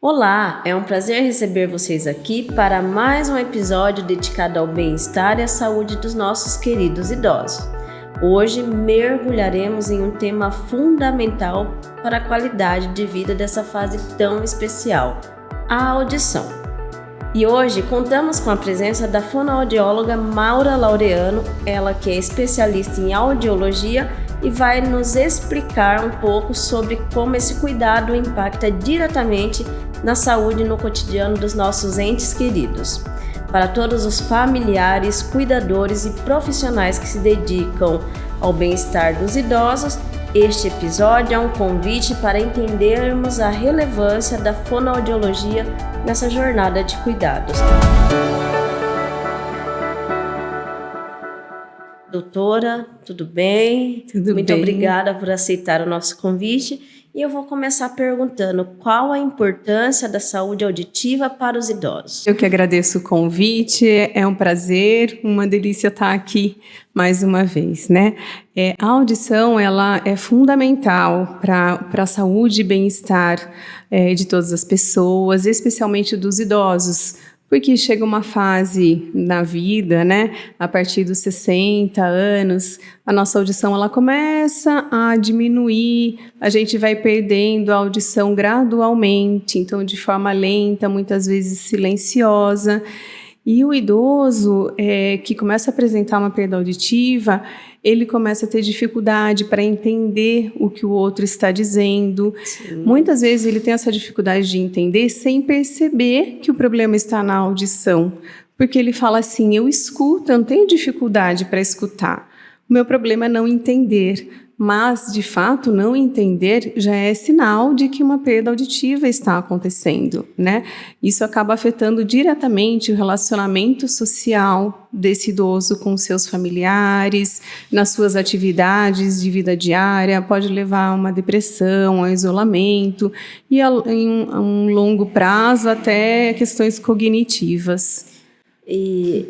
Olá, é um prazer receber vocês aqui para mais um episódio dedicado ao bem-estar e à saúde dos nossos queridos idosos. Hoje mergulharemos em um tema fundamental para a qualidade de vida dessa fase tão especial, a audição. E hoje contamos com a presença da fonoaudióloga Maura Laureano, ela que é especialista em audiologia e vai nos explicar um pouco sobre como esse cuidado impacta diretamente na saúde e no cotidiano dos nossos entes queridos. Para todos os familiares, cuidadores e profissionais que se dedicam ao bem-estar dos idosos, este episódio é um convite para entendermos a relevância da fonoaudiologia nessa jornada de cuidados. Doutora, tudo bem? Tudo Muito bem. Obrigada por aceitar o nosso convite. E eu vou começar perguntando qual a importância da saúde auditiva para os idosos. Eu que agradeço o convite, é um prazer, uma delícia estar aqui mais uma vez, né? A audição, ela é fundamental para a saúde e bem-estar de todas as pessoas, especialmente dos idosos, porque chega uma fase na vida, né, a partir dos 60 anos, a nossa audição ela começa a diminuir, a gente vai perdendo a audição gradualmente, então de forma lenta, muitas vezes silenciosa. E o idoso que começa a apresentar uma perda auditiva, ele começa a ter dificuldade para entender o que o outro está dizendo. Sim. Muitas vezes ele tem essa dificuldade de entender sem perceber que o problema está na audição. Porque ele fala assim, eu escuto, eu não tenho dificuldade para escutar. O meu problema é não entender. Mas, de fato, não entender já é sinal de que uma perda auditiva está acontecendo, né? Isso acaba afetando diretamente o relacionamento social desse idoso com seus familiares, nas suas atividades de vida diária, pode levar a uma depressão, a isolamento e, em um longo prazo, até questões cognitivas. E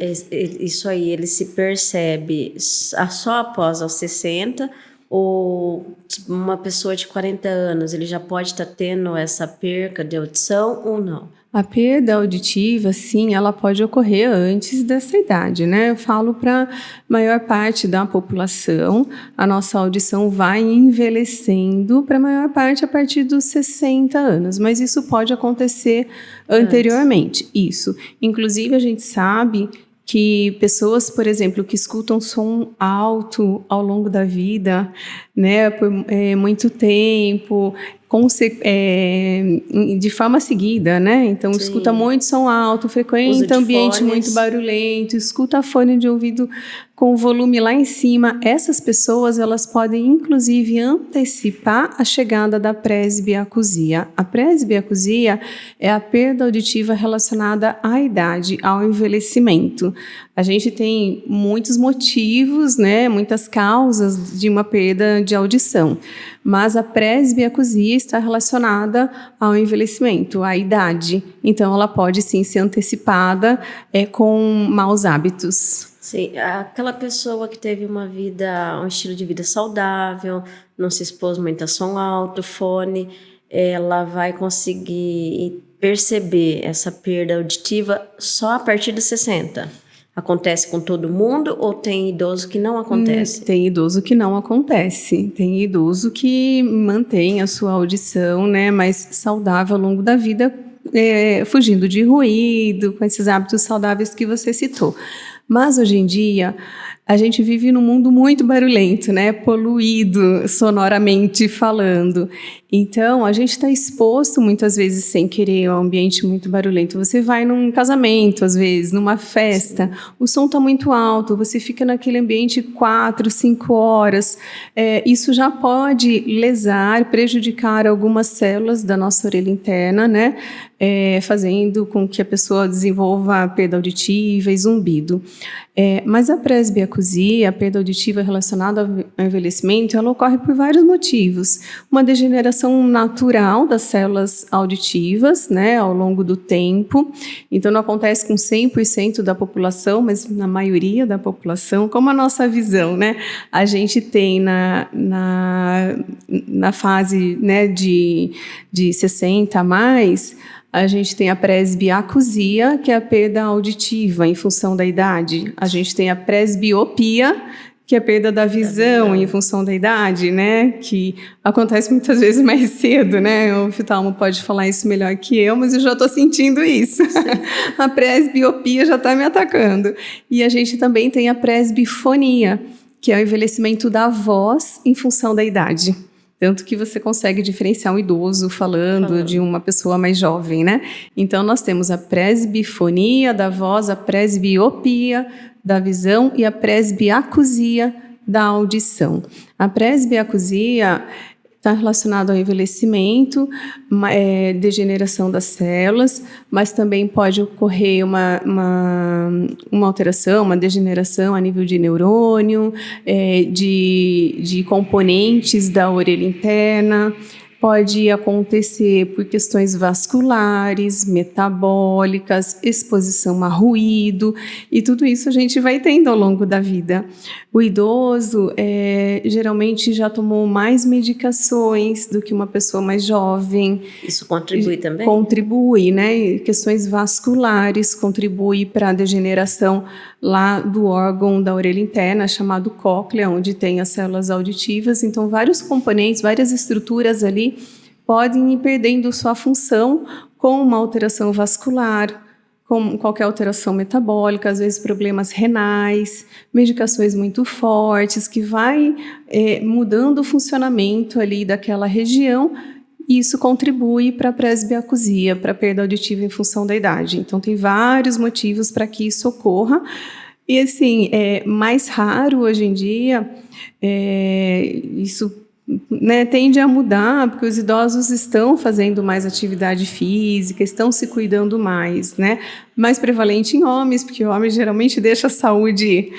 isso aí, ele se percebe só após aos 60, ou uma pessoa de 40 anos, ele já pode estar tendo essa perca de audição ou não? A perda auditiva, sim, ela pode ocorrer antes dessa idade, né? Eu falo para a maior parte da população, a nossa audição vai envelhecendo para a maior parte a partir dos 60 anos, mas isso pode acontecer anteriormente, isso. Inclusive, a gente sabe que pessoas, por exemplo, que escutam som alto ao longo da vida, né, por muito tempo, de forma seguida, né? Então, sim, escuta muito som alto, frequenta ambiente fones, muito barulhento, escuta fone de ouvido com o volume lá em cima. Essas pessoas, elas podem, inclusive, antecipar a chegada da presbiacusia. A presbiacusia é a perda auditiva relacionada à idade, ao envelhecimento. A gente tem muitos motivos, né, muitas causas de uma perda de audição, mas a presbiacusia está relacionada ao envelhecimento, à idade. Então, ela pode, sim, ser antecipada com maus hábitos. Sim, aquela pessoa que teve um estilo de vida saudável, não se expôs muito a som alto, fone, ela vai conseguir perceber essa perda auditiva só a partir dos 60. Acontece com todo mundo ou tem idoso que não acontece? Tem idoso que não acontece. Tem idoso que mantém a sua audição, né, mais saudável ao longo da vida, fugindo de ruído, com esses hábitos saudáveis que você citou. Mas hoje em dia a gente vive num mundo muito barulhento, né? Poluído sonoramente falando. Então, a gente está exposto muitas vezes sem querer a um ambiente muito barulhento. Você vai num casamento, às vezes, numa festa, sim, o som está muito alto, você fica naquele ambiente 4, 5 horas. Isso já pode lesar, prejudicar algumas células da nossa orelha interna, né? Fazendo com que a pessoa desenvolva perda auditiva e zumbido. Mas a presbiacusia, a perda auditiva relacionada ao envelhecimento, ela ocorre por vários motivos. Uma degeneração natural das células auditivas, né, ao longo do tempo. Então, não acontece com 100% da população, mas na maioria da população. Como a nossa visão, né? A gente tem na fase, né, de 60 a mais, A gente tem a presbiacusia, que é a perda auditiva em função da idade. A gente tem a presbiopia, que é a perda da visão em função da idade, né? Que acontece muitas vezes mais cedo, né? O oftalmo pode falar isso melhor que eu, mas eu já estou sentindo isso. A presbiopia já está me atacando. E a gente também tem a presbifonia, que é o envelhecimento da voz em função da idade. Tanto que você consegue diferenciar um idoso falando de uma pessoa mais jovem, né? Então, nós temos a presbifonia da voz, a presbiopia da visão e a presbiacusia da audição. A presbiacusia está relacionada ao envelhecimento, degeneração das células, mas também pode ocorrer uma alteração, uma degeneração a nível de neurônio, de componentes da orelha interna. Pode acontecer por questões vasculares, metabólicas, exposição a ruído, e tudo isso a gente vai tendo ao longo da vida. O idoso geralmente já tomou mais medicações do que uma pessoa mais jovem. Isso contribui também? Contribui, né? Questões vasculares contribuem para a degeneração lá do órgão da orelha interna, chamado cóclea, onde tem as células auditivas. Então, vários componentes, várias estruturas ali podem ir perdendo sua função com uma alteração vascular, com qualquer alteração metabólica, às vezes problemas renais, medicações muito fortes, que vai mudando o funcionamento ali daquela região. Isso contribui para a presbiacusia, para a perda auditiva em função da idade. Então, tem vários motivos para que isso ocorra. E, assim, é mais raro hoje em dia, isso, né, tende a mudar, porque os idosos estão fazendo mais atividade física, estão se cuidando mais, né? Mais prevalente em homens, porque o homem geralmente deixa a saúde,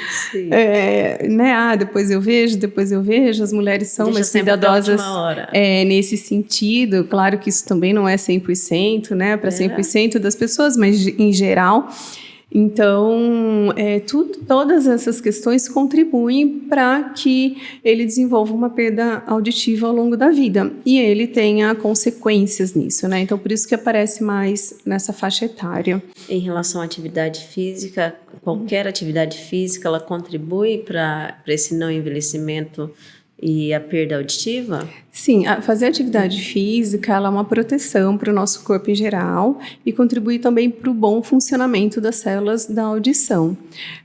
né? Depois eu vejo, as mulheres são mais cuidadosas nesse sentido. Claro que isso também não é 100%, né? Para 100% das pessoas, mas em geral. Então, todas essas questões contribuem para que ele desenvolva uma perda auditiva ao longo da vida e ele tenha consequências nisso, né? Então, por isso que aparece mais nessa faixa etária. Em relação à atividade física, qualquer atividade física, ela contribui para esse não envelhecimento e a perda auditiva? Sim, fazer atividade física ela é uma proteção para o nosso corpo em geral e contribui também para o bom funcionamento das células da audição.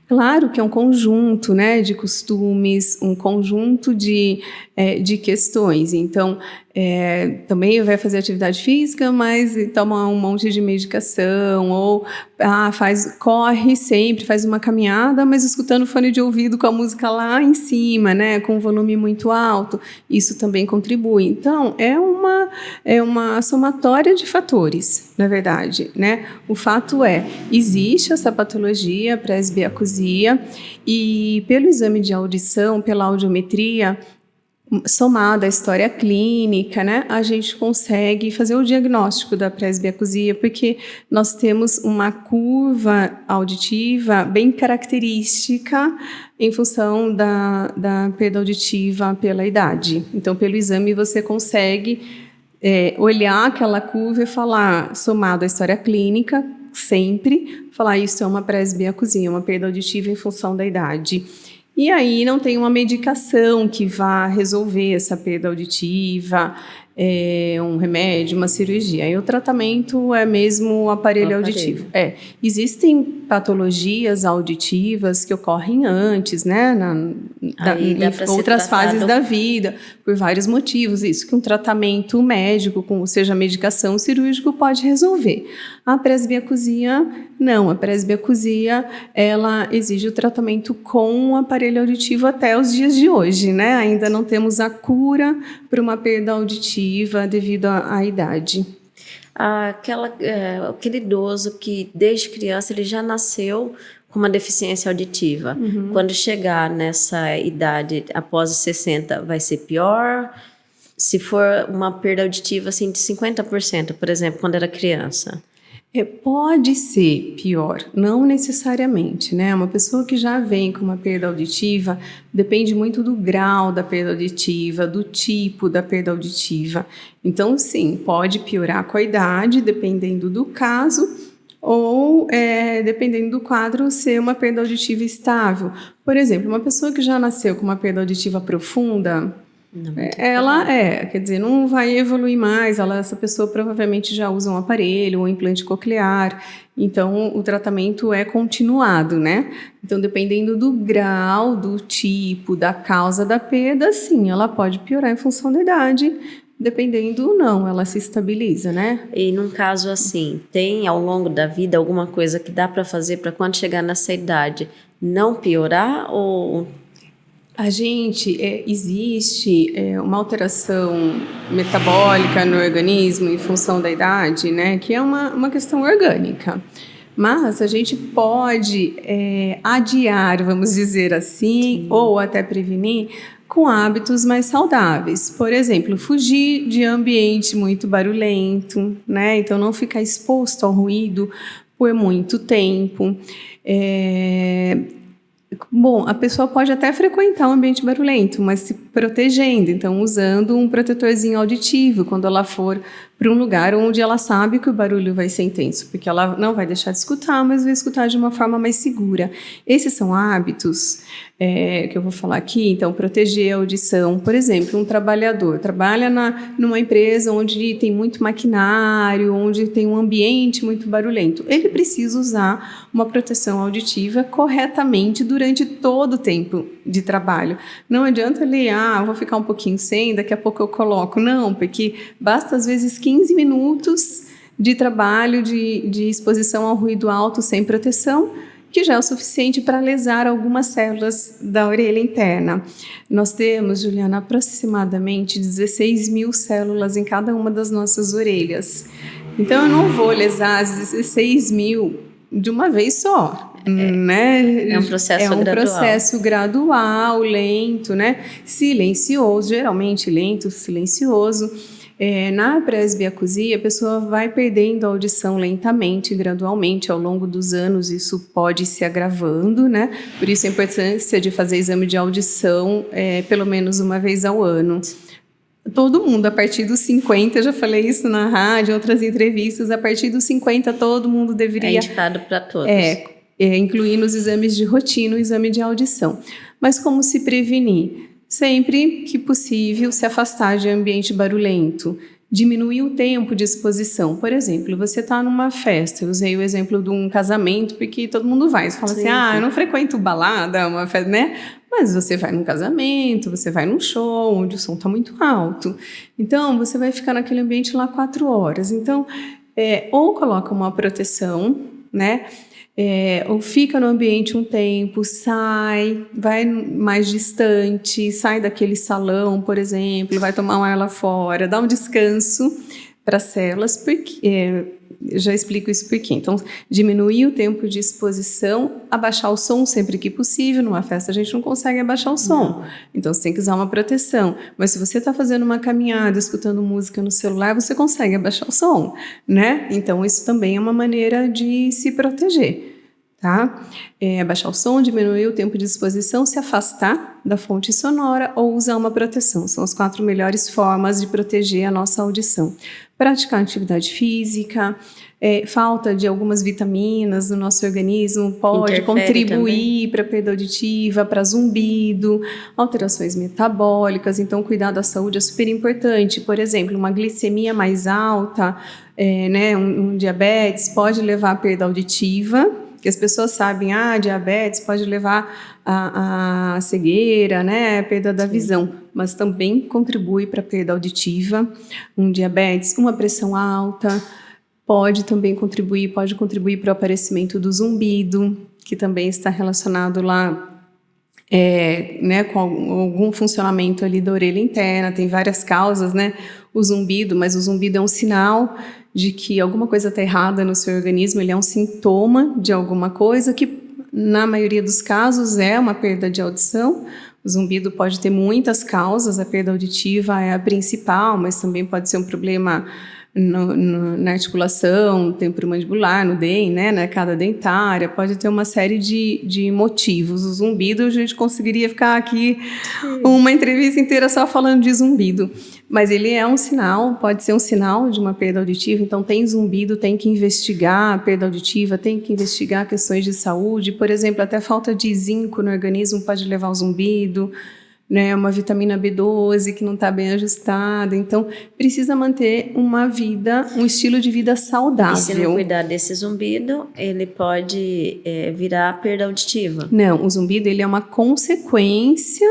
Claro que é um conjunto, né, de costumes, um conjunto de questões. Então, também vai fazer atividade física, mas toma um monte de medicação, ou corre sempre, faz uma caminhada, mas escutando fone de ouvido com a música lá em cima, né, com um volume muito alto. Isso também contribui. Então, é uma somatória de fatores, na verdade, né? O fato existe essa patologia, presbiacusia, e pelo exame de audição, pela audiometria, somada à história clínica, né, a gente consegue fazer o diagnóstico da presbiacusia, porque nós temos uma curva auditiva bem característica em função da perda auditiva pela idade. Então, pelo exame, você consegue olhar aquela curva e falar, somado à história clínica, sempre, falar isso é uma presbiacusia, uma perda auditiva em função da idade. E aí não tem uma medicação que vá resolver essa perda auditiva, um remédio, uma cirurgia. Aí o tratamento é mesmo o aparelho auditivo. Existem patologias auditivas que ocorrem antes, né, em outras fases da vida, por vários motivos. Isso que um tratamento médico, seja medicação cirúrgico, pode resolver. A presbiacusia, não. A presbiacusia, ela exige o tratamento com o aparelho auditivo até os dias de hoje, né? Ainda não temos a cura para uma perda auditiva devido à idade. Aquele idoso que desde criança ele já nasceu com uma deficiência auditiva. Uhum. Quando chegar nessa idade após os 60 vai ser pior? Se for uma perda auditiva assim, de 50%, por exemplo, quando era criança? Pode ser pior, não necessariamente, né? Uma pessoa que já vem com uma perda auditiva, depende muito do grau da perda auditiva, do tipo da perda auditiva. Então, sim, pode piorar com a idade, dependendo do caso, ou dependendo do quadro, ser uma perda auditiva estável. Por exemplo, uma pessoa que já nasceu com uma perda auditiva profunda, quer dizer, não vai evoluir mais, essa pessoa provavelmente já usa um aparelho ou implante coclear, então o tratamento é continuado, né? Então, dependendo do grau, do tipo, da causa da perda, sim, ela pode piorar em função da idade, dependendo não, ela se estabiliza, né? E num caso assim, tem ao longo da vida alguma coisa que dá para fazer para quando chegar nessa idade não piorar ou... Existe uma alteração metabólica no organismo em função da idade, né, que é uma questão orgânica. Mas a gente pode adiar, vamos dizer assim, ou até prevenir com hábitos mais saudáveis. Por exemplo, fugir de ambiente muito barulhento, né, então não ficar exposto ao ruído por muito tempo. Bom, a pessoa pode até frequentar um ambiente barulhento, mas se protegendo, então usando um protetorzinho auditivo quando ela for para um lugar onde ela sabe que o barulho vai ser intenso, porque ela não vai deixar de escutar, mas vai escutar de uma forma mais segura. Esses são hábitos que eu vou falar aqui, então proteger a audição. Por exemplo, um trabalhador trabalha numa empresa onde tem muito maquinário, onde tem um ambiente muito barulhento. Ele precisa usar uma proteção auditiva corretamente durante todo o tempo de trabalho. Não adianta ele, eu vou ficar um pouquinho sem, daqui a pouco eu coloco. Não, porque basta às vezes 15 minutos de trabalho, de exposição ao ruído alto sem proteção, que já é o suficiente para lesar algumas células da orelha interna. Nós temos, Juliana, aproximadamente 16 mil células em cada uma das nossas orelhas. Então, eu não vou lesar as 16 mil de uma vez só. Né? É um processo gradual. É um processo gradual, lento, né? Silencioso, geralmente lento, silencioso. Na presbiacusia, a pessoa vai perdendo a audição lentamente, gradualmente, ao longo dos anos, isso pode se agravando, né? Por isso a importância de fazer exame de audição pelo menos uma vez ao ano. Todo mundo, a partir dos 50, eu já falei isso na rádio, em outras entrevistas, a partir dos 50 todo mundo deveria... É indicado para todos. Incluir nos exames de rotina o exame de audição. Mas como se prevenir? Sempre que possível, se afastar de ambiente barulhento, diminuir o tempo de exposição. Por exemplo, você está numa festa, eu usei o exemplo de um casamento, porque todo mundo vai. Você fala assim, eu não frequento balada, uma festa, né? Mas você vai num casamento, você vai num show, onde o som está muito alto. Então, você vai ficar naquele ambiente lá 4 horas. Então, ou coloca uma proteção, né? Ou fica no ambiente um tempo, sai, vai mais distante, sai daquele salão, por exemplo, vai tomar um ar lá fora, dá um descanso para as células, porque já explico isso por quê. Então, diminuir o tempo de exposição, abaixar o som sempre que possível. Numa festa a gente não consegue abaixar o som, então você tem que usar uma proteção. Mas se você está fazendo uma caminhada, escutando música no celular, você consegue abaixar o som, né? Então, isso também é uma maneira de se proteger. Tá? Abaixar o som, diminuir o tempo de exposição, se afastar da fonte sonora ou usar uma proteção. São as 4 melhores formas de proteger a nossa audição. Praticar atividade física, falta de algumas vitaminas no nosso organismo pode contribuir para a perda auditiva, para zumbido, alterações metabólicas. Então, cuidar da saúde é super importante. Por exemplo, uma glicemia mais alta, um diabetes pode levar à perda auditiva, que as pessoas sabem, diabetes pode levar a cegueira, né, a perda da visão, mas também contribui para a perda auditiva. Um diabetes, uma pressão alta, pode contribuir para o aparecimento do zumbido, que também está relacionado lá com algum funcionamento ali da orelha interna. Tem várias causas, né, o zumbido, mas o zumbido é um sinal de que alguma coisa está errada no seu organismo, ele é um sintoma de alguma coisa que, na maioria dos casos, é uma perda de audição. O zumbido pode ter muitas causas, a perda auditiva é a principal, mas também pode ser um problema na articulação temporomandibular, no DEM, né, na arcada dentária, pode ter uma série de motivos. O zumbido, a gente conseguiria ficar aqui uma entrevista inteira só falando de zumbido, mas ele é um sinal, pode ser um sinal de uma perda auditiva. Então tem zumbido, tem que investigar a perda auditiva, tem que investigar questões de saúde, por exemplo, até falta de zinco no organismo pode levar ao zumbido, né, uma vitamina B12 que não está bem ajustada. Então, precisa manter um estilo de vida saudável. E se não cuidar desse zumbido, ele pode virar perda auditiva? Não, o zumbido ele é uma consequência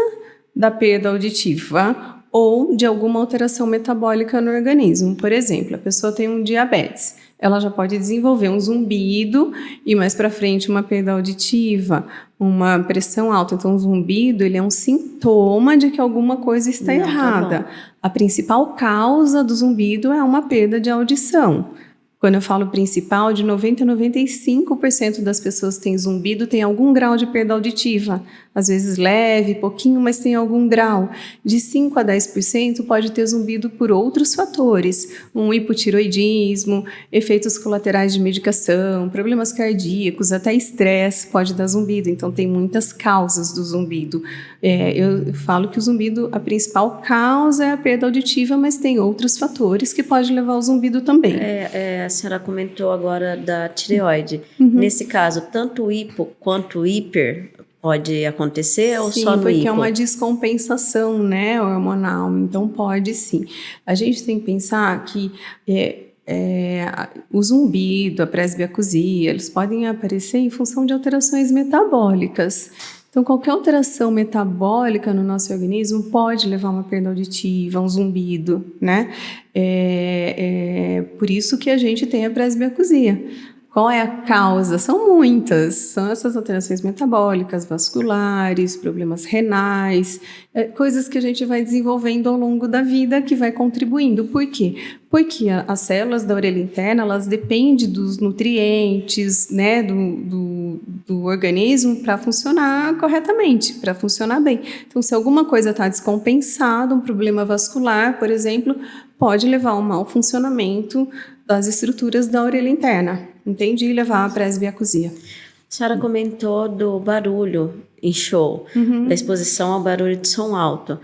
da perda auditiva ou de alguma alteração metabólica no organismo. Por exemplo, a pessoa tem um diabetes, ela já pode desenvolver um zumbido e mais para frente uma perda auditiva, uma pressão alta. Então, o zumbido ele é um sintoma de que alguma coisa está errada. A principal causa do zumbido é uma perda de audição. Quando eu falo principal, de 90% a 95% das pessoas que têm zumbido tem algum grau de perda auditiva. Às vezes leve, pouquinho, mas tem algum grau. De 5% a 10% pode ter zumbido por outros fatores. Um hipotiroidismo, efeitos colaterais de medicação, problemas cardíacos, até estresse pode dar zumbido. Então, tem muitas causas do zumbido. Eu falo que o zumbido, a principal causa é a perda auditiva, mas tem outros fatores que podem levar ao zumbido também. A senhora comentou agora da tireoide. Nesse caso, tanto o hipo quanto o hiper pode acontecer ou sim, só no hipo? Sim, porque é uma descompensação, né, hormonal. Então, pode sim. A gente tem que pensar que o zumbido, a presbiacusia, eles podem aparecer em função de alterações metabólicas. Então, qualquer alteração metabólica no nosso organismo pode levar a uma perda auditiva, um zumbido, né? Por isso que a gente tem a presbiacusia. Qual é a causa? São muitas. São essas alterações metabólicas, vasculares, problemas renais, coisas que a gente vai desenvolvendo ao longo da vida que vai contribuindo. Por quê? Porque as células da orelha interna, elas dependem dos nutrientes, né, do organismo para funcionar corretamente, para funcionar bem. Então, se alguma coisa está descompensada, um problema vascular, por exemplo, pode levar a um mau funcionamento das estruturas da orelha interna. Entende? E levar a presbiacusia. A senhora comentou do barulho em show, da exposição ao barulho de som alto.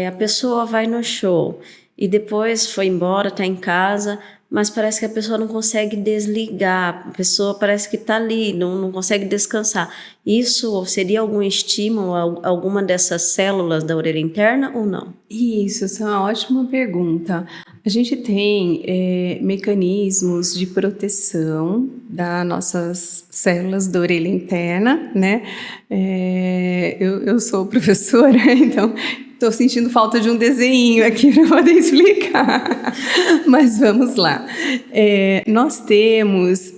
A pessoa vai no show e depois foi embora, está em casa, mas parece que a pessoa não consegue desligar, a pessoa parece que está ali, não consegue descansar. Isso seria algum estímulo a alguma dessas células da orelha interna ou não? Isso, essa é uma ótima pergunta. A gente tem mecanismos de proteção das nossas células da orelha interna, né? Eu sou professora, então estou sentindo falta de um desenho aqui para poder explicar, mas vamos lá. Nós temos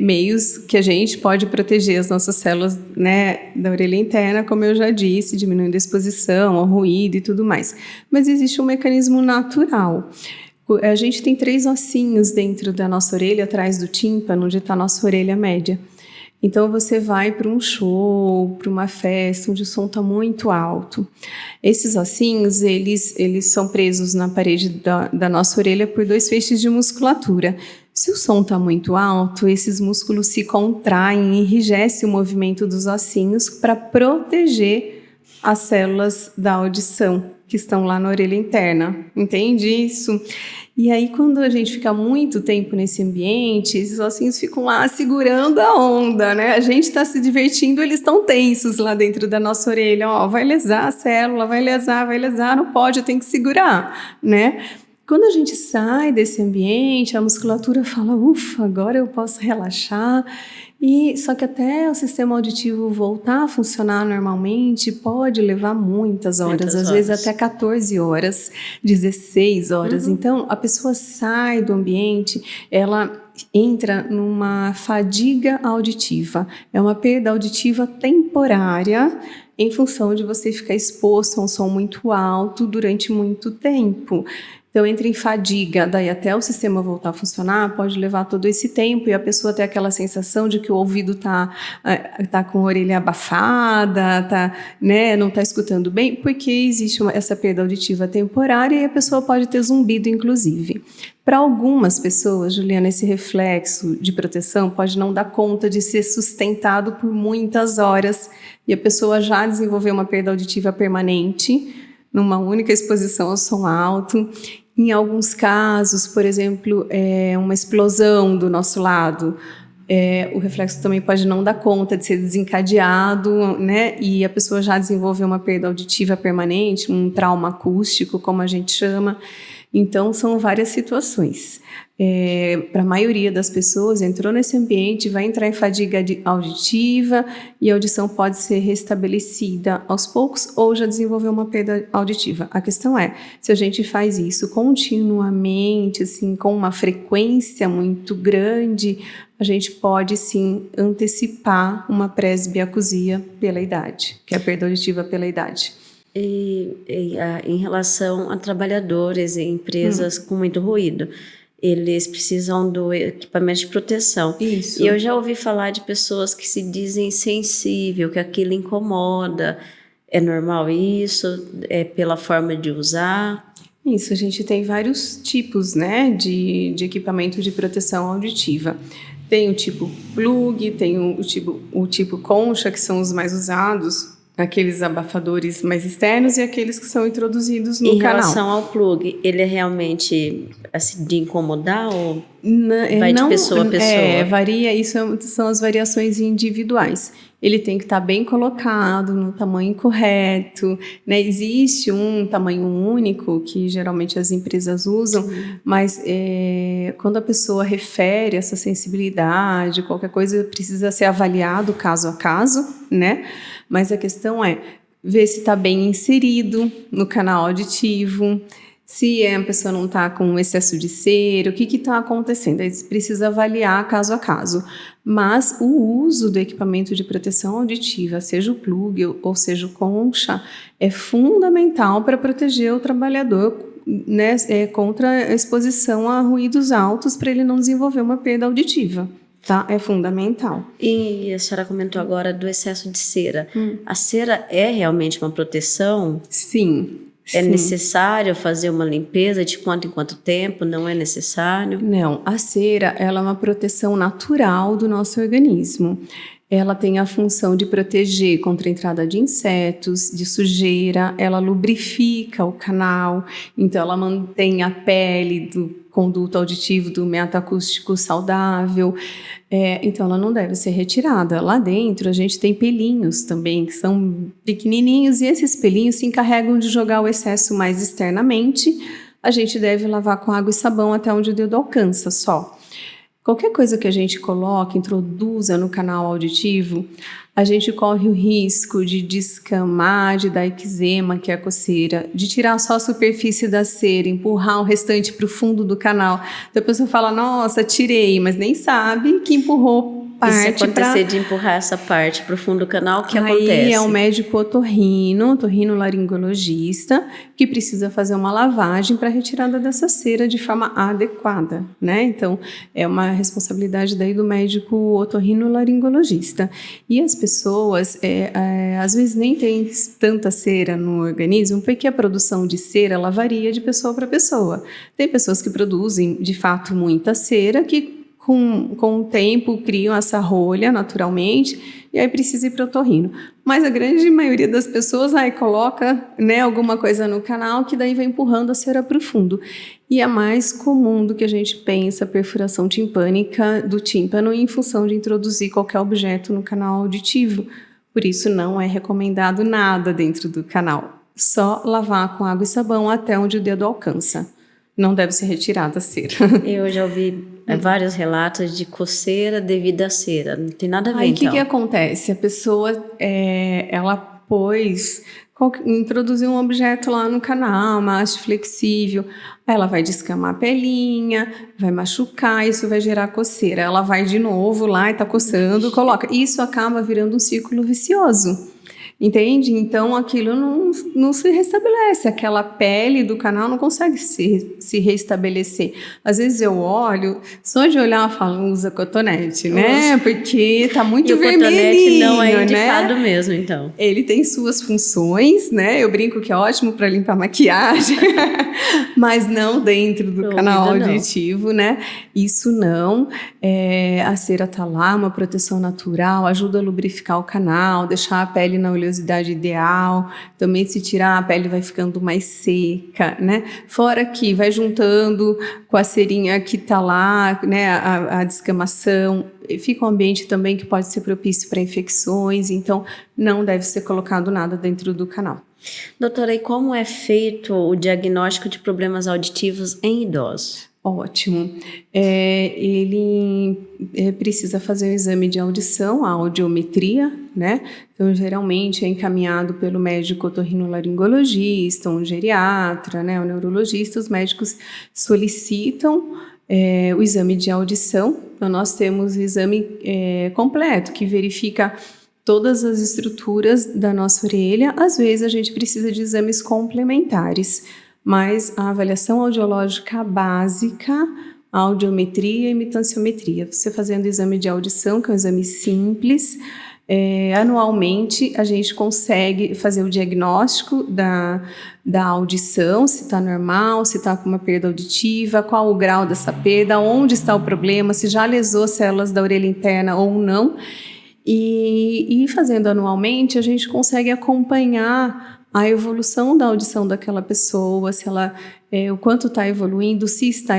meios que a gente pode proteger as nossas células, né, da orelha interna, como eu já disse, diminuindo a exposição ao ruído e tudo mais. Mas existe um mecanismo natural. A gente tem 3 ossinhos dentro da nossa orelha, atrás do tímpano, onde está a nossa orelha média. Então, você vai para um show, para uma festa, onde o som está muito alto. Esses ossinhos, eles são presos na parede da nossa orelha por 2 feixes de musculatura. Se o som está muito alto, esses músculos se contraem e enrijecem o movimento dos ossinhos para proteger as células da audição que estão lá na orelha interna. Entende isso? E aí, quando a gente fica muito tempo nesse ambiente, esses ossinhos ficam lá segurando a onda, né? A gente está se divertindo, eles estão tensos lá dentro da nossa orelha. Ó, vai lesar a célula, vai lesar, não pode, tem que segurar, né? Quando a gente sai desse ambiente, a musculatura fala, ufa, agora eu posso relaxar. Só que até o sistema auditivo voltar a funcionar normalmente pode levar muitas horas, às vezes até 14 horas, 16 horas. Então, a pessoa sai do ambiente, ela entra numa fadiga auditiva. É uma perda auditiva temporária em função de você ficar exposto a um som muito alto durante muito tempo. Então, entre fadiga, daí até o sistema voltar a funcionar, pode levar todo esse tempo e a pessoa ter aquela sensação de que o ouvido tá com a orelha abafada, né, não está escutando bem, porque existe essa perda auditiva temporária e a pessoa pode ter zumbido, inclusive. Para algumas pessoas, Juliana, esse reflexo de proteção pode não dar conta de ser sustentado por muitas horas e a pessoa já desenvolveu uma perda auditiva permanente numa única exposição ao som alto. Em alguns casos, por exemplo, uma explosão do nosso lado, o reflexo também pode não dar conta de ser desencadeado, né? E a pessoa já desenvolveu uma perda auditiva permanente, um trauma acústico, como a gente chama. Então, são várias situações. Para a maioria das pessoas, entrou nesse ambiente, vai entrar em fadiga auditiva e a audição pode ser restabelecida aos poucos ou já desenvolveu uma perda auditiva. A questão é, se a gente faz isso continuamente, assim, com uma frequência muito grande, a gente pode, sim, antecipar uma presbiacusia pela idade, que é a perda auditiva pela idade. Em relação a trabalhadores em empresas com muito ruído, eles precisam do equipamento de proteção. Isso. E eu já ouvi falar de pessoas que se dizem sensível, que aquilo incomoda. É normal isso? É pela forma de usar? Isso, a gente tem vários tipos, né, de equipamento de proteção auditiva. Tem o tipo plug, tem o tipo concha, que são os mais usados, aqueles abafadores mais externos e aqueles que são introduzidos no canal. Em relação ao plug, ele é realmente assim, de incomodar ou vai de pessoa a pessoa? Varia, são as variações individuais. Ele tem que estar bem colocado, no tamanho correto, né? Existe um tamanho único que geralmente as empresas usam, mas quando a pessoa refere essa sensibilidade, qualquer coisa precisa ser avaliado caso a caso, né? Mas a questão é ver se está bem inserido no canal auditivo, se a pessoa não está com excesso de cera, o que está acontecendo. Aí precisa avaliar caso a caso. Mas o uso do equipamento de proteção auditiva, seja o plug ou seja o concha, é fundamental para proteger o trabalhador, né, contra a exposição a ruídos altos, para ele não desenvolver uma perda auditiva. Tá? É fundamental. E a senhora comentou agora do excesso de cera. A cera é realmente uma proteção? Sim. É necessário fazer uma limpeza de quanto em quanto tempo? Não é necessário? Não, a cera ela é uma proteção natural do nosso organismo. Ela tem a função de proteger contra a entrada de insetos, de sujeira, ela lubrifica o canal, então ela mantém a pele do conduto auditivo do metaacústico saudável, então ela não deve ser retirada. Lá dentro a gente tem pelinhos também, que são pequenininhos, e esses pelinhos se encarregam de jogar o excesso mais externamente. A gente deve lavar com água e sabão até onde o dedo alcança só. Qualquer coisa que a gente coloque, introduza no canal auditivo, a gente corre o risco de descamar, de dar eczema, que é a coceira, de tirar só a superfície da cera, empurrar o restante para o fundo do canal. Então a pessoa fala, nossa, tirei, mas nem sabe que empurrou parte. E se acontecer de empurrar essa parte para o fundo do canal, o que acontece? Aí é um médico otorrinolaringologista, que precisa fazer uma lavagem para a retirada dessa cera de forma adequada, né? Então, é uma responsabilidade daí do médico otorrinolaringologista. E as pessoas, às vezes, nem têm tanta cera no organismo, porque a produção de cera, ela varia de pessoa para pessoa. Tem pessoas que produzem, de fato, muita cera, que com o tempo criam essa rolha naturalmente e aí precisa ir para o otorrino. Mas a grande maioria das pessoas aí coloca, né, alguma coisa no canal que daí vai empurrando a cera para o fundo. E é mais comum do que a gente pensa a perfuração timpânica do tímpano em função de introduzir qualquer objeto no canal auditivo. Por isso não é recomendado nada dentro do canal. Só lavar com água e sabão até onde o dedo alcança. Não deve ser retirada a cera. Eu já ouvi vários relatos de coceira devido à cera. Não tem nada a ver, aí, então. O que acontece? A pessoa, ela introduziu um objeto lá no canal, uma haste flexível, ela vai descamar a pelinha, vai machucar, isso vai gerar coceira. Ela vai de novo lá e tá coçando, coloca. Isso acaba virando um círculo vicioso. Entende? Então, aquilo não se restabelece. Aquela pele do canal não consegue se restabelecer. Às vezes eu olho, só de olhar eu falo, usa cotonete, né? Porque tá muito vermelhinho, né? E o cotonete não é indicado mesmo, então. Ele tem suas funções, né? Eu brinco que é ótimo para limpar maquiagem, mas não dentro do canal auditivo, né? Isso não. A cera tá lá, uma proteção natural, ajuda a lubrificar o canal, deixar a pele na oleosidade ideal. Também, se tirar, a pele vai ficando mais seca, né? Fora que vai juntando com a cerinha que tá lá, né? A descamação. Fica um ambiente também que pode ser propício para infecções, então não deve ser colocado nada dentro do canal. Doutora, e como é feito o diagnóstico de problemas auditivos em idosos? Ótimo. Ele precisa fazer um exame de audição, a audiometria, né? Então, geralmente é encaminhado pelo médico otorrinolaringologista, um geriatra, né? Um neurologista. Os médicos solicitam o exame de audição. Então, nós temos o exame completo, que verifica todas as estruturas da nossa orelha. Às vezes, a gente precisa de exames complementares, mas a avaliação audiológica básica, a audiometria e imitanciometria. Você fazendo o exame de audição, que é um exame simples, anualmente a gente consegue fazer o diagnóstico da audição, se está normal, se está com uma perda auditiva, qual o grau dessa perda, onde está o problema, se já lesou as células da orelha interna ou não. E fazendo anualmente, a gente consegue acompanhar a evolução da audição daquela pessoa, se ela, o quanto está evoluindo, se está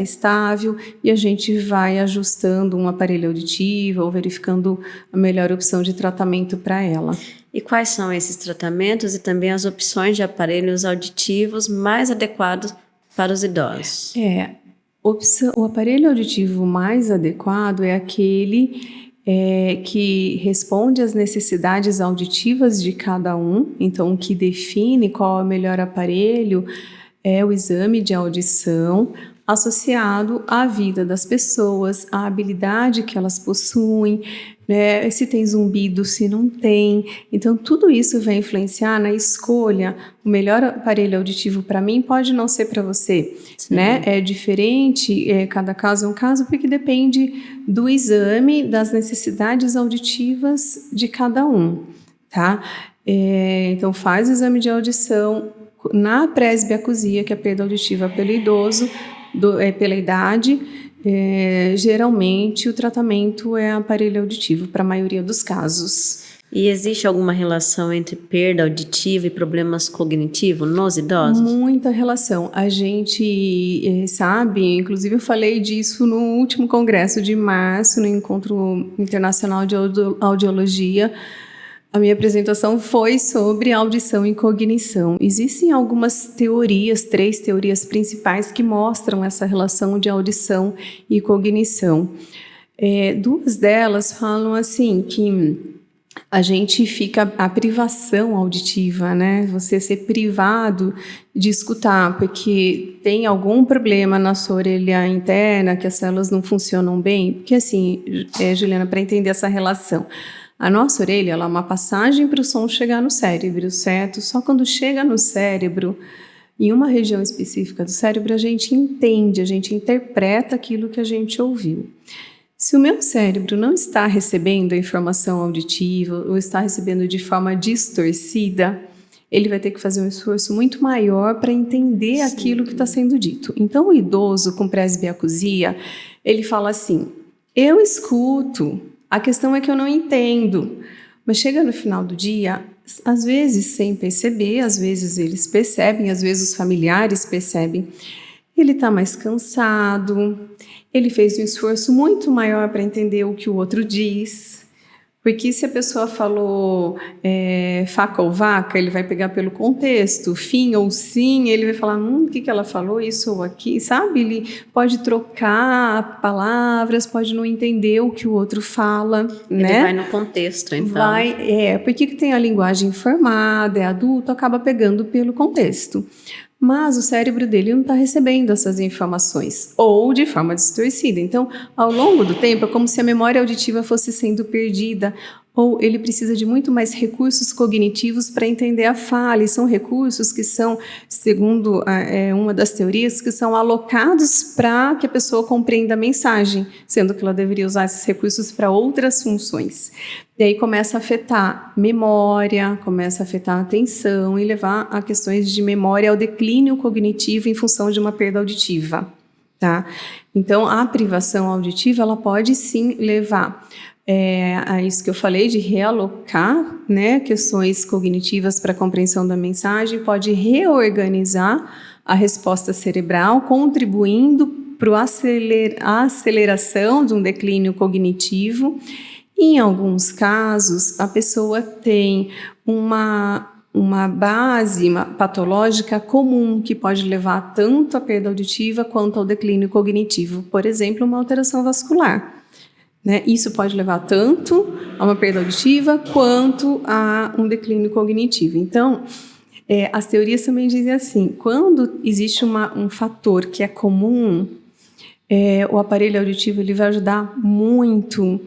estável, e a gente vai ajustando um aparelho auditivo ou verificando a melhor opção de tratamento para ela. E quais são esses tratamentos e também as opções de aparelhos auditivos mais adequados para os idosos? O aparelho auditivo mais adequado é aquele que responde às necessidades auditivas de cada um. Então, o que define qual é o melhor aparelho é o exame de audição associado à vida das pessoas, à habilidade que elas possuem, né? Se tem zumbido, se não tem. Então, tudo isso vai influenciar na escolha. O melhor aparelho auditivo para mim pode não ser para você, né? É diferente, cada caso é um caso, porque depende do exame, das necessidades auditivas de cada um, tá? Então, faz o exame de audição na presbiacusia, que é a perda auditiva pelo idoso, pela idade. Geralmente o tratamento é aparelho auditivo para a maioria dos casos. E existe alguma relação entre perda auditiva e problemas cognitivos nos idosos? Muita relação. A gente sabe, inclusive eu falei disso no último congresso de março, no Encontro Internacional de Audiologia. A minha apresentação foi sobre audição e cognição. Existem algumas teorias, 3 teorias principais que mostram essa relação de audição e cognição. 2 delas falam assim que a gente fica, a privação auditiva, né? Você ser privado de escutar, porque tem algum problema na sua orelha interna, que as células não funcionam bem. Porque assim, Juliana, para entender essa relação, a nossa orelha ela é uma passagem para o som chegar no cérebro, certo? Só quando chega no cérebro, em uma região específica do cérebro, a gente entende, a gente interpreta aquilo que a gente ouviu. Se o meu cérebro não está recebendo a informação auditiva ou está recebendo de forma distorcida, ele vai ter que fazer um esforço muito maior para entender aquilo que está sendo dito. Então, o idoso com presbiacusia, ele fala assim, eu escuto, a questão é que eu não entendo. Mas chega no final do dia, às vezes sem perceber, às vezes eles percebem, às vezes os familiares percebem. Ele está mais cansado, ele fez um esforço muito maior para entender o que o outro diz. Porque se a pessoa falou faca ou vaca, ele vai pegar pelo contexto, fim ou sim, ele vai falar, o que ela falou, isso ou aqui, sabe? Ele pode trocar palavras, pode não entender o que o outro fala, ele né? Vai no contexto, então. Porque tem a linguagem formada, é adulto, acaba pegando pelo contexto. Mas o cérebro dele não está recebendo essas informações, ou de forma distorcida. Então, ao longo do tempo, é como se a memória auditiva fosse sendo perdida, ou ele precisa de muito mais recursos cognitivos para entender a fala, e são recursos que são, segundo uma das teorias, que são alocados para que a pessoa compreenda a mensagem, sendo que ela deveria usar esses recursos para outras funções. E aí começa a afetar memória, começa a afetar a atenção e levar a questões de memória ao declínio cognitivo em função de uma perda auditiva. Tá? Então, a privação auditiva ela pode sim levar a isso que eu falei de realocar, né, questões cognitivas para a compreensão da mensagem, pode reorganizar a resposta cerebral, contribuindo para a aceleração de um declínio cognitivo. Em alguns casos, a pessoa tem uma base patológica comum que pode levar tanto à perda auditiva quanto ao declínio cognitivo. Por exemplo, uma alteração vascular. Né? Isso pode levar tanto a uma perda auditiva quanto a um declínio cognitivo. Então, as teorias também dizem assim, quando existe um fator que é comum, o aparelho auditivo ele vai ajudar muito.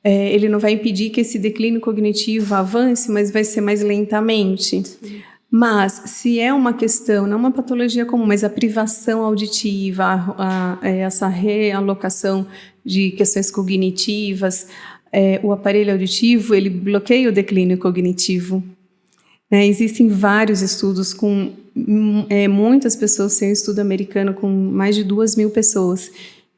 Ele não vai impedir que esse declínio cognitivo avance, mas vai ser mais lentamente. Sim. Mas, se é uma questão, não uma patologia comum, mas a privação auditiva, essa realocação de questões cognitivas, o aparelho auditivo, ele bloqueia o declínio cognitivo. Existem vários estudos com muitas pessoas, tem um estudo americano com mais de 2.000 pessoas,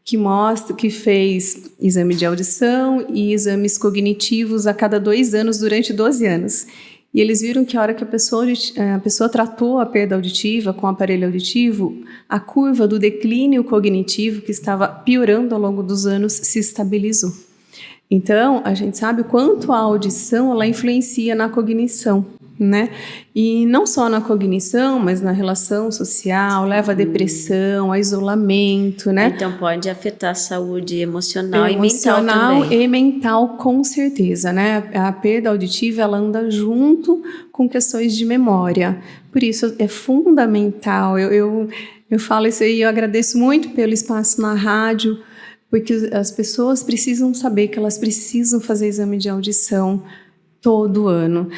que mostra que fez exame de audição e exames cognitivos a cada 2 anos durante 12 anos. E eles viram que a hora que a pessoa tratou a perda auditiva com o aparelho auditivo, a curva do declínio cognitivo, que estava piorando ao longo dos anos, se estabilizou. Então, a gente sabe o quanto a audição ela influencia na cognição, né? E não só na cognição, mas na relação social, leva a depressão, a isolamento, né? Então pode afetar a saúde emocional e mental também. Emocional e mental, com certeza, né? A perda auditiva, ela anda junto com questões de memória. Por isso, é fundamental. Eu falo isso aí, eu agradeço muito pelo espaço na rádio, porque as pessoas precisam saber que elas precisam fazer exame de audição todo ano.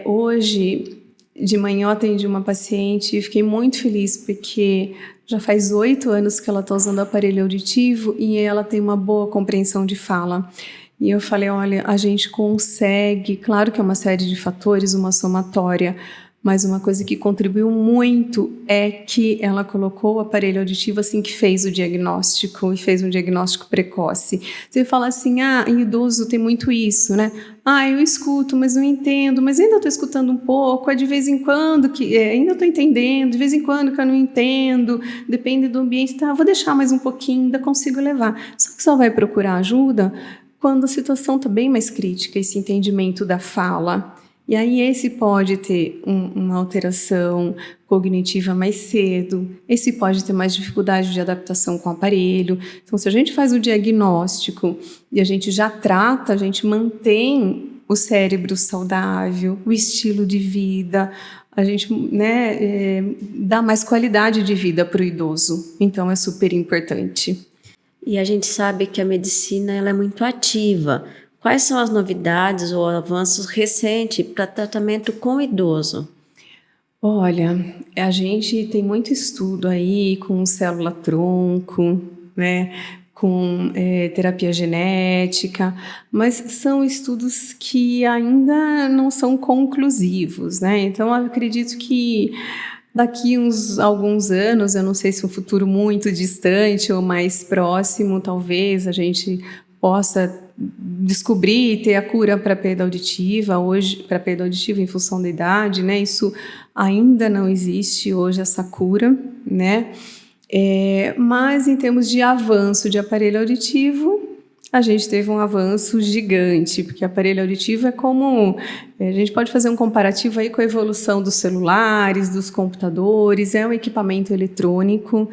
Hoje, de manhã, eu atendi uma paciente e fiquei muito feliz, porque já faz 8 anos que ela está usando aparelho auditivo e ela tem uma boa compreensão de fala. E eu falei, olha, a gente consegue, claro que é uma série de fatores, uma somatória, mas uma coisa que contribuiu muito é que ela colocou o aparelho auditivo assim que fez o diagnóstico, e fez um diagnóstico precoce. Você fala assim, em idoso tem muito isso, né? Eu escuto, mas não entendo, mas ainda estou escutando um pouco, é de vez em quando que ainda estou entendendo, de vez em quando que eu não entendo, depende do ambiente, vou deixar mais um pouquinho, ainda consigo levar. Só que só vai procurar ajuda quando a situação está bem mais crítica, esse entendimento da fala. E aí esse pode ter uma alteração cognitiva mais cedo, esse pode ter mais dificuldade de adaptação com o aparelho. Então, se a gente faz o diagnóstico e a gente já trata, a gente mantém o cérebro saudável, o estilo de vida, a gente dá mais qualidade de vida para o idoso. Então, é super importante. E a gente sabe que a medicina ela é muito ativa. Quais são as novidades ou avanços recentes para tratamento com idoso? Olha, a gente tem muito estudo aí com célula-tronco, né, com terapia genética, mas são estudos que ainda não são conclusivos, né? Então, eu acredito que daqui alguns anos, eu não sei se um futuro muito distante ou mais próximo, talvez a gente possa descobrir e ter a cura para a perda auditiva, hoje, para a perda auditiva em função da idade, né? Isso ainda não existe hoje, essa cura, né? Mas em termos de avanço de aparelho auditivo, a gente teve um avanço gigante, porque aparelho auditivo é como... a gente pode fazer um comparativo aí com a evolução dos celulares, dos computadores, é um equipamento eletrônico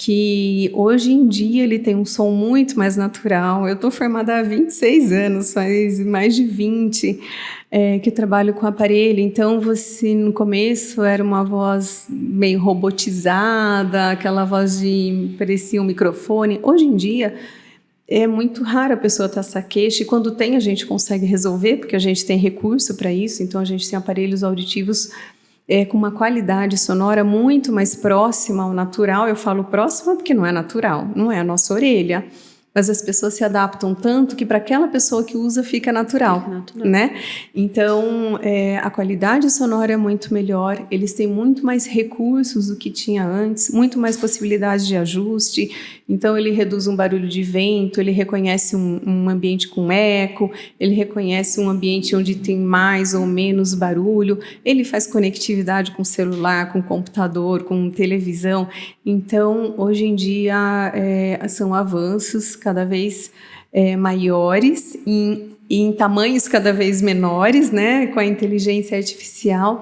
que hoje em dia ele tem um som muito mais natural. Eu estou formada há 26 anos, faz mais de 20 que eu trabalho com aparelho, então você no começo era uma voz meio robotizada, aquela voz parecia um microfone. Hoje em dia é muito raro a pessoa ter essa queixa, e quando tem a gente consegue resolver, porque a gente tem recurso para isso, então a gente tem aparelhos auditivos com uma qualidade sonora muito mais próxima ao natural. Eu falo próxima porque não é natural, não é a nossa orelha, mas as pessoas se adaptam tanto que para aquela pessoa que usa fica natural, né? Então, a qualidade sonora é muito melhor, eles têm muito mais recursos do que tinha antes, muito mais possibilidades de ajuste. Então, ele reduz um barulho de vento, ele reconhece um ambiente com eco, ele reconhece um ambiente onde tem mais ou menos barulho, ele faz conectividade com celular, com computador, com televisão. Então, hoje em dia, são avanços cada vez maiores, em tamanhos cada vez menores, né, com a inteligência artificial.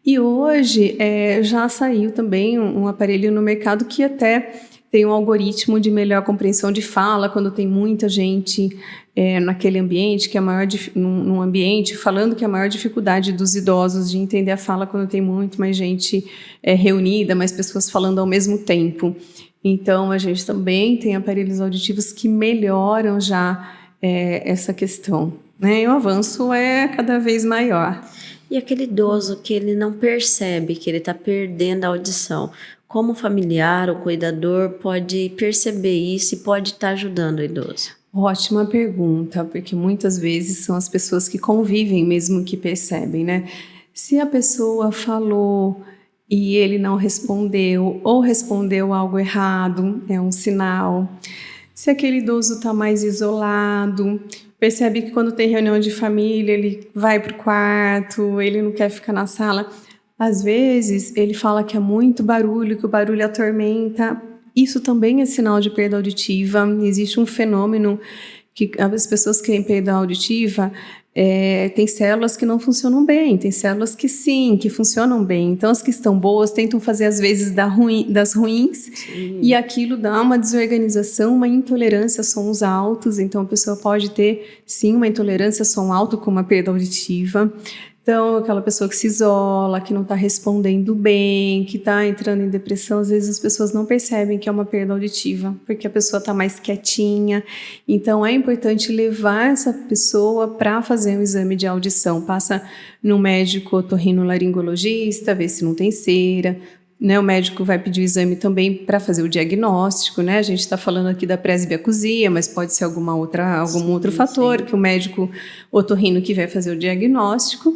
E hoje já saiu também um aparelho no mercado que até tem um algoritmo de melhor compreensão de fala, quando tem muita gente naquele ambiente, que é num ambiente, falando que a maior dificuldade dos idosos de entender a fala quando tem muito mais gente reunida, mais pessoas falando ao mesmo tempo. Então, a gente também tem aparelhos auditivos que melhoram já essa questão, né? E o avanço é cada vez maior. E aquele idoso que ele não percebe que ele está perdendo a audição, como o familiar ou cuidador pode perceber isso e pode estar ajudando o idoso? Ótima pergunta, porque muitas vezes são as pessoas que convivem mesmo que percebem, né? Se a pessoa falou e ele não respondeu, ou respondeu algo errado, é um sinal. Se aquele idoso está mais isolado, percebe que quando tem reunião de família, ele vai para o quarto, ele não quer ficar na sala. Às vezes, ele fala que é muito barulho, que o barulho atormenta. Isso também é sinal de perda auditiva. Existe um fenômeno que as pessoas que têm perda auditiva tem células que não funcionam bem, tem células que sim, que funcionam bem. Então, as que estão boas tentam fazer, às vezes, das ruins, sim. E aquilo dá uma desorganização, uma intolerância a sons altos. Então, a pessoa pode ter, sim, uma intolerância a som alto com uma perda auditiva. Então, aquela pessoa que se isola, que não está respondendo bem, que está entrando em depressão, às vezes as pessoas não percebem que é uma perda auditiva, porque a pessoa está mais quietinha. Então, é importante levar essa pessoa para fazer um exame de audição. Passa no médico otorrinolaringologista, ver se não tem cera. Né, o médico vai pedir o exame também para fazer o diagnóstico, né? A gente está falando aqui da presbiacusia, mas pode ser algum outro fator, sim. Que o médico otorrino que vai fazer o diagnóstico,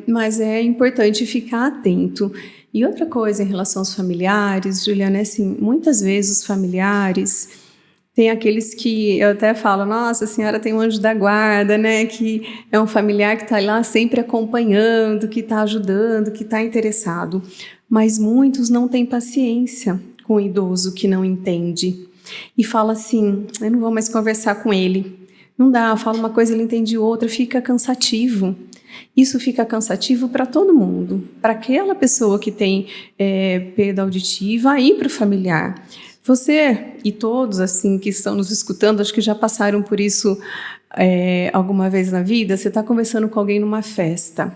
mas é importante ficar atento. E outra coisa em relação aos familiares, Juliana, é assim, muitas vezes os familiares tem aqueles que eu até falo, nossa, a senhora tem um anjo da guarda, né? Que é um familiar que está lá sempre acompanhando, que está ajudando, que está interessado. Mas muitos não têm paciência com o idoso que não entende. E fala assim, eu não vou mais conversar com ele. Não dá, fala uma coisa, ele entende outra, fica cansativo. Isso fica cansativo para todo mundo. Para aquela pessoa que tem perda auditiva e para o familiar. Você e todos assim que estão nos escutando, acho que já passaram por isso alguma vez na vida. Você está conversando com alguém numa festa,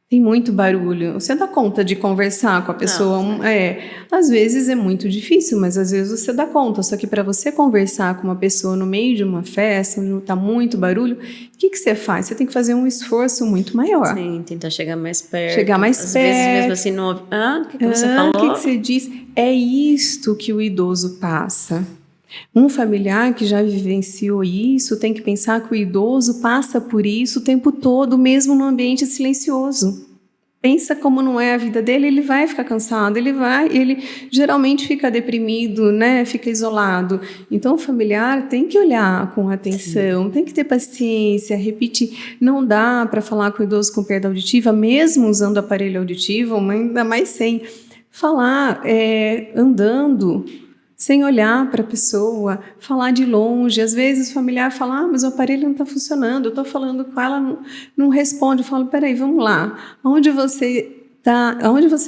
tem muito barulho, você dá conta de conversar com a pessoa? Às vezes é muito difícil, mas às vezes você dá conta. Só que para você conversar com uma pessoa no meio de uma festa, onde está muito barulho, o que você faz? Você tem que fazer um esforço muito maior. Sim, tentar chegar mais perto. Às vezes mesmo assim, não ouve. O que você falou? O que você diz? É isto que o idoso passa. Um familiar que já vivenciou isso tem que pensar que o idoso passa por isso o tempo todo, mesmo no ambiente silencioso. Pensa como não é a vida dele, ele vai ficar cansado, ele geralmente fica deprimido, né? Fica isolado. Então o familiar tem que olhar com atenção, tem que ter paciência, repetir. Não dá para falar com o idoso com perda auditiva, mesmo usando aparelho auditivo, ainda mais sem falar, andando, sem olhar para a pessoa, falar de longe. Às vezes o familiar fala, mas o aparelho não está funcionando, eu estou falando com ela, não responde. Eu falo, peraí, vamos lá, onde você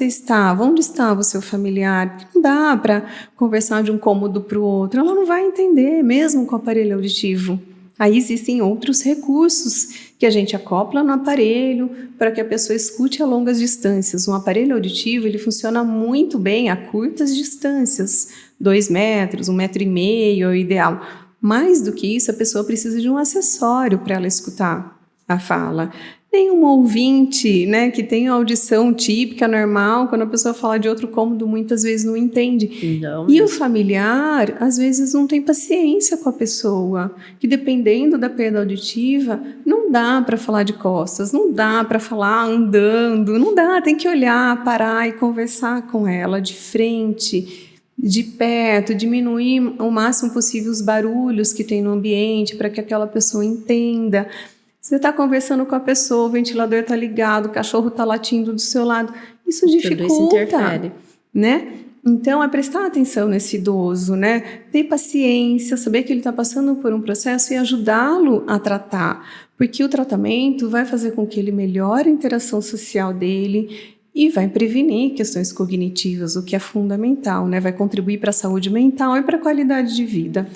estava? Onde estava o seu familiar? Não dá para conversar de um cômodo para o outro, ela não vai entender, mesmo com o aparelho auditivo. Aí existem outros recursos que a gente acopla no aparelho para que a pessoa escute a longas distâncias. Um aparelho auditivo, ele funciona muito bem a curtas distâncias, 2 metros, 1,5 metro é o ideal. Mais do que isso, a pessoa precisa de um acessório para ela escutar a fala. Tem um ouvinte, né, que tem a audição típica, normal, quando a pessoa fala de outro cômodo, muitas vezes não entende. Não, e o familiar, às vezes, não tem paciência com a pessoa, que dependendo da perda auditiva, não dá para falar de costas, não dá para falar andando, não dá, tem que olhar, parar e conversar com ela de frente, de perto, diminuir o máximo possível os barulhos que tem no ambiente para que aquela pessoa entenda. Você está conversando com a pessoa, o ventilador está ligado, o cachorro está latindo do seu lado. Isso dificulta, tudo isso interfere, né? Então, é prestar atenção nesse idoso, né? Ter paciência, saber que ele está passando por um processo e ajudá-lo a tratar. Porque o tratamento vai fazer com que ele melhore a interação social dele e vai prevenir questões cognitivas, o que é fundamental, né? Vai contribuir para a saúde mental e para a qualidade de vida.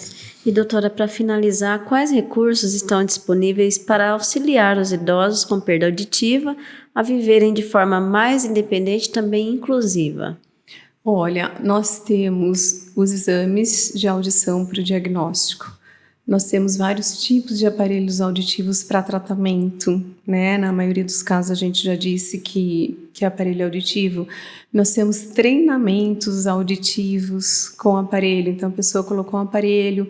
E doutora, para finalizar, quais recursos estão disponíveis para auxiliar os idosos com perda auditiva a viverem de forma mais independente e também inclusiva? Olha, nós temos os exames de audição para o diagnóstico. Nós temos vários tipos de aparelhos auditivos para tratamento, né? Na maioria dos casos a gente já disse que aparelho auditivo. Nós temos treinamentos auditivos com aparelho, então a pessoa colocou um aparelho,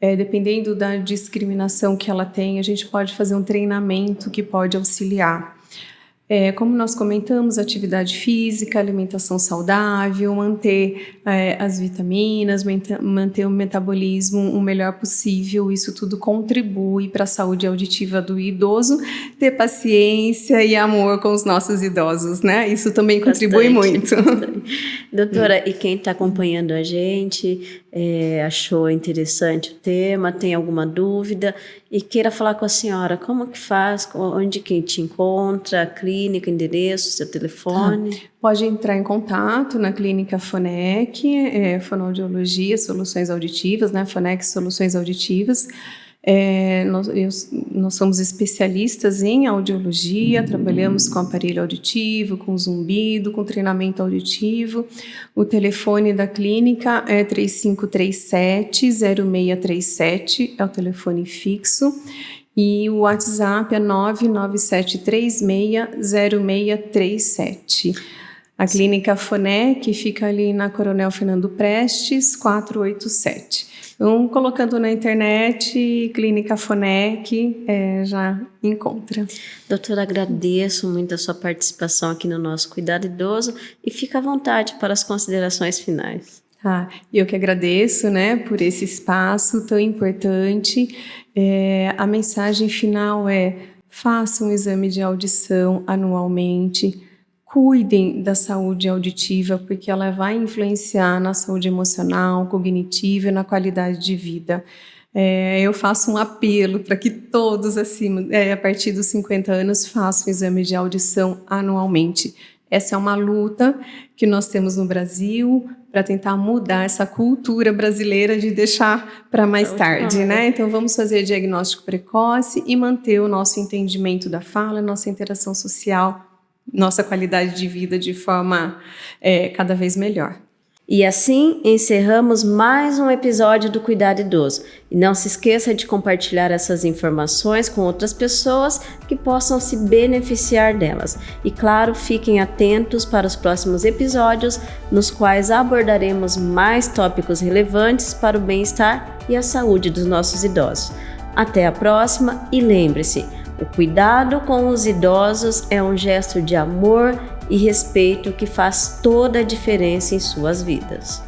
dependendo da discriminação que ela tem, a gente pode fazer um treinamento que pode auxiliar. Como nós comentamos, atividade física, alimentação saudável, manter as vitaminas, manter o metabolismo o melhor possível, isso tudo contribui para a saúde auditiva do idoso, ter paciência e amor com os nossos idosos, né? Isso também contribui muito. Doutora, e quem está acompanhando a gente, achou interessante o tema, tem alguma dúvida e queira falar com a senhora, como que faz, onde quem te encontra, a clínica, endereço, seu telefone? Pode entrar em contato na clínica FONEC, Fonoaudiologia, Soluções Auditivas, né? FONEC Soluções Auditivas. Nós somos especialistas em audiologia, trabalhamos com aparelho auditivo, com zumbido, com treinamento auditivo. O telefone da clínica é 3537-0637, é o telefone fixo. E o WhatsApp é 997360637. A clínica FONEC fica ali na Coronel Fernando Prestes, 487. Então, colocando na internet, Clínica FONEC, já encontra. Doutora, agradeço muito a sua participação aqui no nosso Cuidado Idoso e fica à vontade para as considerações finais. Eu que agradeço, né, por esse espaço tão importante. A mensagem final é: façam um exame de audição anualmente. Cuidem da saúde auditiva, porque ela vai influenciar na saúde emocional, cognitiva e na qualidade de vida. Eu faço um apelo para que todos acima, a partir dos 50 anos, façam o exame de audição anualmente. Essa é uma luta que nós temos no Brasil para tentar mudar essa cultura brasileira de deixar para mais tarde, né? Então, vamos fazer diagnóstico precoce e manter o nosso entendimento da fala, nossa interação social, nossa qualidade de vida de forma cada vez melhor. E assim encerramos mais um episódio do Cuidado Idoso. E não se esqueça de compartilhar essas informações com outras pessoas que possam se beneficiar delas. E claro, fiquem atentos para os próximos episódios, nos quais abordaremos mais tópicos relevantes para o bem-estar e a saúde dos nossos idosos. Até a próxima e lembre-se, o cuidado com os idosos é um gesto de amor e respeito que faz toda a diferença em suas vidas.